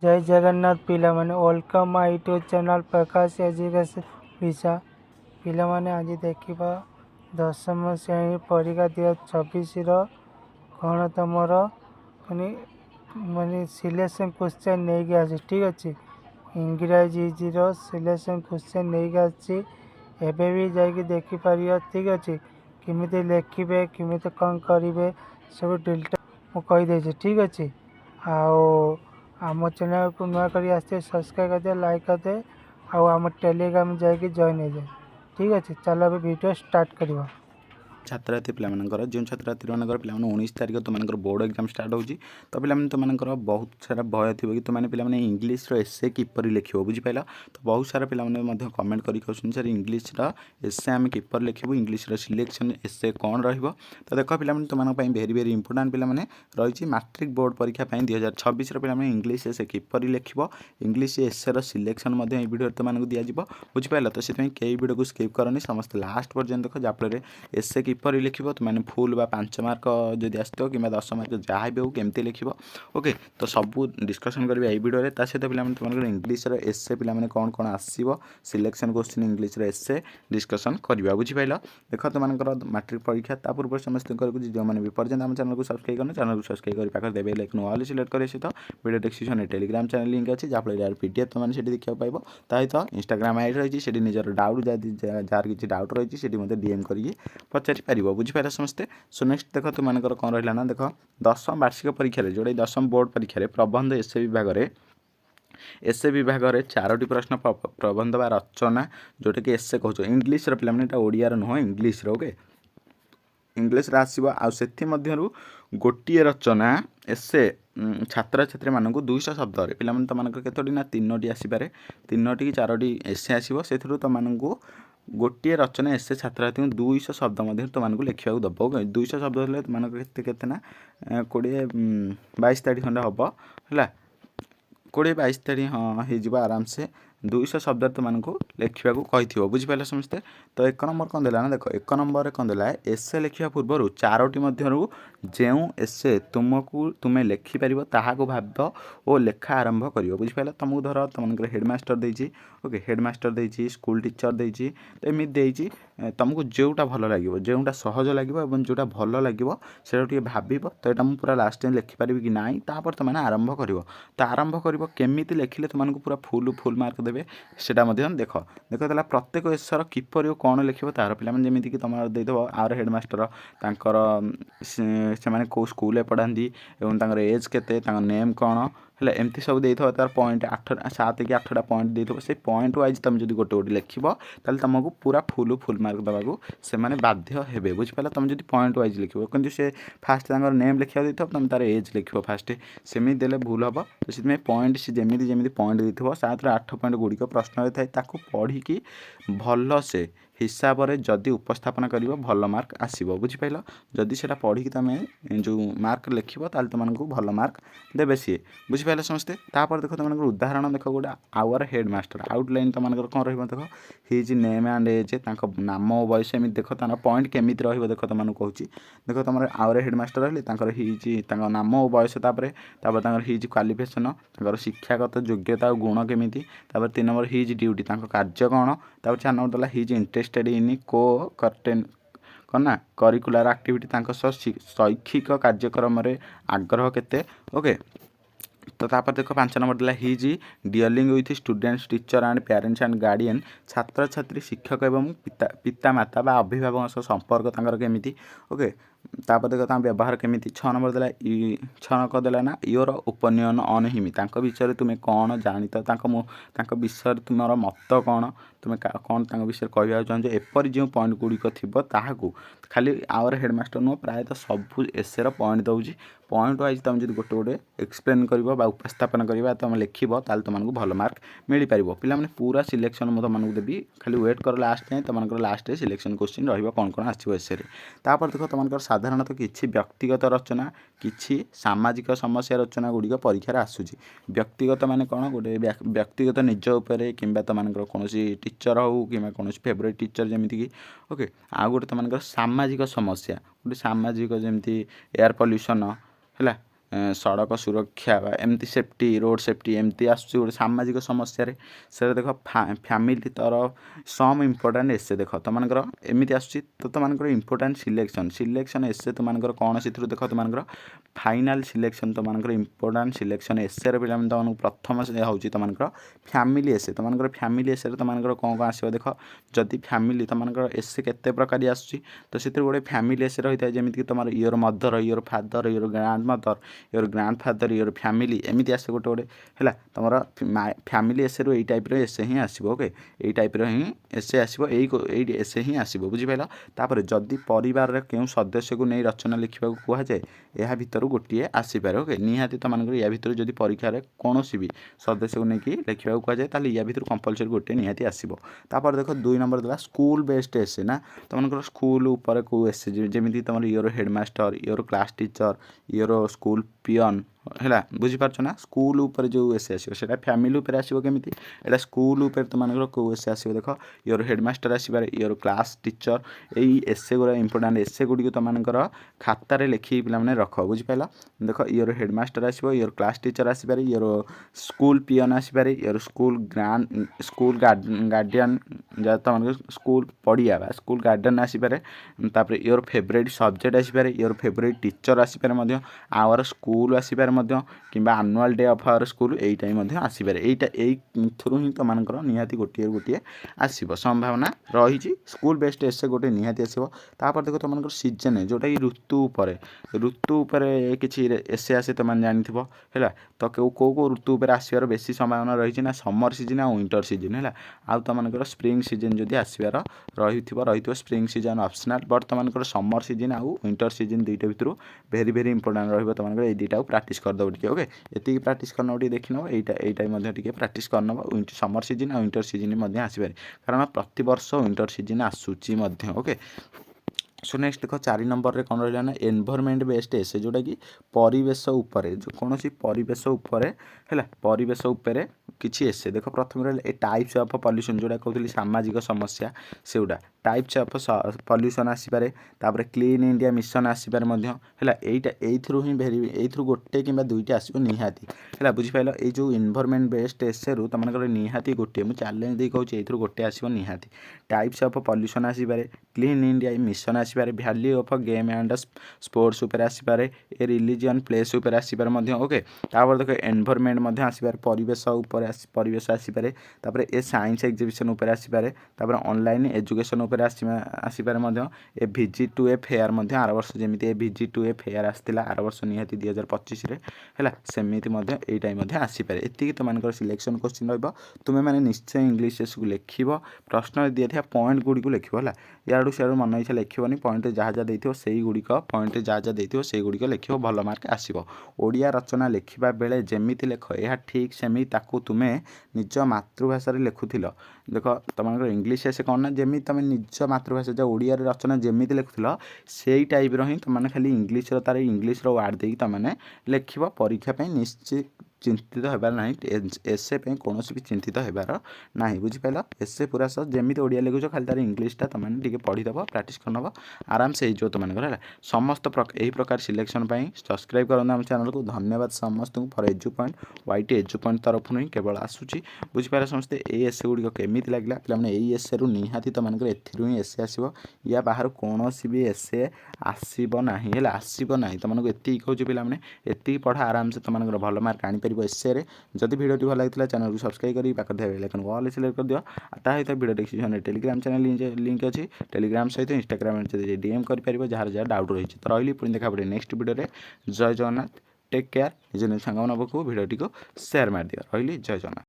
जय जगन्नाथ पिला माने welcome my YouTube channel Prakash education विषा पिला माने आज देखा दशम श्रेणी परीक्षा 2024 कौन तुम माने सिलेक्शन क्वेश्चन नहीं गया ठीक अच्छे इंग्राजी सिलेक्शन क्वेश्चन नहीं गया एबे भी जाकि देखिपर ठीक अच्छे किमिति लिखे किमिति कौन करेंगे सब डिटेल मुझे ठीक अच्छे आम चैनल को नुआ कर सब्सक्राइब कर दे लाइक कर दे आम टेलीग्राम जाकि जॉइन हो जाए ठीक अच्छे चलो अभी वीडियो स्टार्ट करवा छात्रार्थी पिलाମାନଙ୍କର जो छात्रार्थी मानकर पिला 19 तारिख तुम बोर्ड एग्जाम स्टार्ट होची तो पिला तुमकर बहुत सारा भय थी कि तुमने पिला इंग्लीश एसे किपर लिख बुझीपाल तो बहुत सारा पिला कमेंट कर सर इंग्लीश एसे आम किपर लिखू इंग्लीश सिलेक्शन एसे कौन रही तो देख पिला तुम भेरी भेरी इंपोर्टाट पिला रही मैट्रिक बोर्ड परीक्षा 2026 पिला इंग्लीश एसे किपर लिख इंग्लीश एसे सिलेक्शन वीडियो तुमको दिज्व बुझीपाल तो से कई वीडियो को स्किप करनी समस्त लास्ट पर्यटन देख जहाँफल एसे किपर लिख तुमने फुल बा 5 मार्क जदि आसो कि 10 मार्क जहाँ भी हो केमती लिख ओके तो सब डिस्कसन करेंगे यही वीडियो ता सहित पिला तुम इंग्लीश एसे पिला कौन कौन आसो सिलेक्शन क्वेश्चन इंग्लीश एसे डिस्कसन करवा बुझीपाल देख तुमको मैट्रिक परीक्षा ता पूर्व समस्त जो मैंने भी पर्यटन आम चैनल को सब्सक्राइब करना चैनल को सब्सक्राइब कर पाखे देवे लाइक ऑल सिलेक्ट कर सहित video description Telegram channel link अच्छी जहाँफल यार पीडीएफ तुमने देखा पाइब सहित इंस्टाग्राम आईडी रही निजर डाउट जार किसी डाउट रही डीएम करके पचारि पार बुझीपार समस्ते सो नेक्स्ट देख तुमको कौन रहा ना देख दशम वार्षिक परीक्षा जोटा दशम बोर्ड परीक्षा प्रबंध एसे विभाग में 4टी प्रश्न प्रबंध बा रचना जोटा कि एसे कह इंग्लीश पे ओडिया नुह इंग्लीश ओके इंग्लीश आसो आउ गोटे रचना एसे छात्र छात्री मानक 200 शब्द पिला तुम केतोटी ना 3टी आसपे 3टी कि 4टी एसे आसो से तुमको गोटे रचना एसे छात्रार्थी 200 शब्द तुमको लिखा दब 200 शब्द हेल्ले तुमको ना 20-22 तारीख खंडे हम है 20-22 तारीख हाँ हो आराम से 200 शब्द तुमको लिखा कही बुझीपाल समस्ते तो 1 नंबर कौन देला ना देख 1 नंबर कौन देला एसे लिखा पूर्व 4टी मध्यरु जो एसे तुमको तुम्हें लिखिपर ताकू भाव और लेखा आरंभ कर बुझीपाल तुमको धर तुम हेडमास्टर देती ओके हेडमास्टर देती स्कूल टीचर देती तो एमती तुमको जोटा भल लगे जोटा सहज लगे जोटा भल लगे से भाव तो यहाँ मुझे पूरा लास्ट टाइम लिखिपारि कि ना तापर तुमने आरंभ कर तो आरंभ कर केमी लिखिले तुमको पूरा फुल मार्क देवे सेटा देख देख देला प्रत्येक एसर किपर कौन लिख तार पिला जमीक तुम देदेव आर हेडमास्टर से कौ स्कूल पढ़ाती और एज के नेम कौन है एमती सब दे तार पॉइंट 7 कि 8टा पॉइंट दे से पॉइंट वाइज तुम जो गोटे गोटे लिख तुमको पूरा फुल मार्क देवाक से बाध्य हे बुझीपाल तुम जो पॉइंट वाइज लिख कि से फास्ट नेम लिखा दे तुम तार एज लिख फास्ट सेमती देले भूल हम तो से पॉइंट से जमी पॉइंट दे 7-8 पॉइंट गुड़िक प्रश्न थाए पढ़ी भल से हिसाब से जदि उपस्थापन कर भल मार्क आसो बुझीपाल जदि से पढ़ी तुम जो मार्क लिख तुमको भल मार्क देवे सी बुझीपाल समस्ते तापर देख तुम उदाहरण देख गोटे आवर हेडमास्टर आउटलाइन तुम कौन रही देख हिज नेम एंड एज नाम बयस एम देख तार पॉइंट केमी देख तुम कहूँ देख तुम आवर हेडमास्टर रही हिज नाम और बयस हिज क्वालिफिकेशन शिक्षागत योग्यता और गुण केमी 3 नंबर हिज ड्यूटी कार्य कौन 4 नंबर देला his interested in curricular activity शैक्षिक कार्यक्रम आग्रह केते ओके तो तापर देख 5 नंबर देला his dealing with students teacher and parents and guardian छात्र छात्री शिक्षक एवं पिता माता बा अभिभावक संपर्क केमिति ओके तापर देख व्यवहार केमिति 6 नंबर देला 6 नंबर देला ना योर ओपिनियन ऑन हिम विषय तुम्हें कौन जानी विषय तुम मत कौन तुम्हें कौन विषय कहवा चाहो एपरी जो पॉइंट गुड़िक थी खाली आवर हेडमास्टर नुह प्रायतः सब एसेर पॉइंट दूसरी पॉइंट वाइज तुम जो गोटे गोटे एक्सप्लेन कर उपस्थापन करवा तुम लिख तुमको भल मार्क मिल पार पिला पूरा सिलेक्शन मुझे तुमको देवी खाली वेट कर लास्ट जाए तुम लास्ट सिलेक्शन क्वेश्चन रही कौन कौन आसो एसे तापर देख तुम साधारणतः किसी व्यक्तिगत रचना किसी सामाजिक समस्या रचना गुड़िक परीक्षा आसूसी व्यक्तिगत माने कौन गोटे व्यक्तिगत निज उपर कि तुम कौन टीचर हो कि कौन फेवरेट टीचर जमीक ओके आउ गोटे तुम सामाजिक समस्या गोटे सामाजिक जमी एयर पल्यूशन है सड़क सुरक्षा एमती सेफ्टी रोड सेफ्टी एमती आसुची गोटे सामाजिक समस्या से देख फैमिली तर सम इम्पोर्टाट एसे देख तुमकर एमती आसुची तो तुमकर इम्पोर्टाट सिलेक्शन एसे तुमकर कौन से देख तुमकर फाइनाल सिलेक्शन तुमकर इम्पोर्टाट सिलेक्शन एसे पे तुमको प्रथम हूँ तुमकर फैमिली एसे तुमकर फैमिली एसे तुमकर कौन कौन आसो देख जदि फैमिली तुमकर एसे केते प्रकार आसुची तो से गोटे फैमिली एसे रही है जमीक तुम your mother your father your grand mother your grand father your family एमती आसे गोटे गोटे है तुम फैमिली एसे यही टाइप एसे ही आसो ओके यही टाइप ही एसे आसो यही एसे ही आसो बुझिपाल तापर जदि परिवार क्यों सदस्य को नहीं रचना लिखा कहुए यह भितर गोटे आसीपे ओके निहाती तुमको या भितर जब परीक्षा कौन भी सदस्य को लेकिन लिखा कहुए या भितर कंपलसरी गोटे निहाती आसो तापर देख 2 नंबर देला स्कूल बेस्ड एसे ना तुमको स्कूल उपर को एसे जमी तुम your headmaster your class teacher your school peon है बुझीपार ना स्कूल उपर जो एसे आसो फैमिली उपर आसो केमी एटा स्कूल उपर तुम कौ एसे आसो देख योर हेडमास्टर आसपारे योर क्लास टीचर यही एसे गुड़ा इंपोर्टाट एसे गुड़ी तुमकर खातार लिखी पे रख बुझिपाल देख योर हेडमास्टर आसो योर क्लास टीचर आसपारे योर स्कूल पियन आसपारे योर स्कूल गार्डियन जहाँ तुम स्कूल पढ़िया स्कूल गार्डियन आसपारे तापर योर फेवरेट सब्जेक्ट आसपारे योर फेवरेट टीचर आसपारे आवर स्कूल आसपारे कि annual day of our school यही आसपारे यही थ्रु ही तुमको निहाती गोटे गोटे आसो संभावना रही स्कूल बेस्ड एसे गोटे निहाती आसो तापर देख तुम सीजन जोटा कि ऋतु उपर किसी एसे आसे तुम जानी है तो कौ ऋतु उपर आसबार बेसी संभावना रही ना समर सीजन आ विंटर सीजन है आउ तुमको स्प्रिंग सीजन जदि आसबार रही स्प्रिंग सीजन ऑप्शनल बट तुमको समर सीजन आउ विंटर सीजन दुईटा भितर भेरी भेरी इंपोर्टाट रही ये दुईटा प्राक्ट करदेव टे ओके ये प्राक्ट करने देख नब यहीटा टे प्राक्ट करनब समर सीजन आ विंटर सीजन आसपारे कारण प्रति वर्ष विंटर सीजन आसूची ओके सो नेक्स्ट देख 4 नंबर रे कौन रहा ना एनवायरनमेंट बेस्ड एसे जोटा कि परिवेश उपरे जो कौन सी परिवेश उपरे है परिवेश उपरे किसी एसे देख प्रथम रहा टाइप्स ऑफ पॉल्यूशन जोटा कहते सामाजिक समस्या से गुड़ा टाइप्स ऑफ पॉल्यूशन आसपारे तापर क्लीन इंडिया मिशन आसपारे है यही ही भेरी यही गोटे कि दुईटा आसो निहाती है बुझिपाल ये जो एनवायरनमेंट बेस्ड एसे रू तुमको निहाती गोटे मुझे चैलेंज दे कहूँ ये गोटे आसो निहाती टाइप्स ऑफ पॉल्यूशन आसपारे क्लीन इंडिया मिशन आसपारे value of game and sports उपर आसपारे ए रिलीजियन प्लेस उपर आसपारे ओके तापर देख एनवायरनमेंट आसपारे परिवेश आसपारे तापर ए साइंस एग्जिबिशन उपर आसपारे तापर ऑनलाइन एजुकेशन उपर आसपारे a visit to a fair आर वर्ष जमी a visit to a fair आसाला आर वर्ष निहाती 2025 है सेमती यहीटा आसपारे ये तुम सिलेक्शन क्वेश्चन रुमें मैंने निश्चय इंग्लीश लिख प्रश्न दिया पॉइंट गुड़ी लिख है याडू सियाड़ू मन इच्छा लिखनी पॉइंट जहाँ जहाँ देती से गुड़िक पॉइंट जहाँ जहाँ देती से गुड़िक लिख भल मार्क आसो ओडिया रचना लिखा बेले जमी लिख यह ठीक सेमी ताकू तुम्हें निज मातृभाषा लिखुल देख तुम इंग्लीश ऐसे कौन ना जमी तुम निज मातृभाषा जो ओडिया रचना जमी लिखुल से टाइप रही तुमने खाली इंग्लीश तार इंग्लीश वार्ड देकी तुमने लिख परीक्षा निश्चित चिंतित होबार ना एसे कौन भी चिंतित होबार ना बुझिपाल एसे पूरा सब जमी ओडिया लिखुच खाली तार इंग्लीशटा तुमने पढ़ीदेव प्राक्ट करनब आराम से हो तुमको है समस्त यही प्रकार सिलेक्शन सब्सक्राइब करूँ आम चैनल को धन्यवाद समस्त फॉर एजु पॉइंट YT एजु पॉइंट तरफ ही केवल आसूची बुझिपारे समस्ते ये एसे गुड़िक केमी लगे पे एसे रु निहाती तुमको एथु ही एसे आसो या बाहर कौन भी एसे आसब ना आसब ना तुमको ये कहूँ पे ये पढ़ा आराम से तुमको भल मार्क आनीपर एसे जदि वीडियो भल लगी चैनल को सब्सक्राइब करी पाखे बेल आइकन ऑल सिलेक्ट कर दियो ताहित video description Telegram channel link अच्छी टेलीग्राम सहित इंस्टाग्राम DM कर जहाँ जहाँ डाउट रही तो रही पुणी देखा पड़े नेक्स्ट वीडियो जय जगन्नाथ टेक केयर निज निज सांग भिडियो को शेयर मार दिया रही जय जगन्नाथ।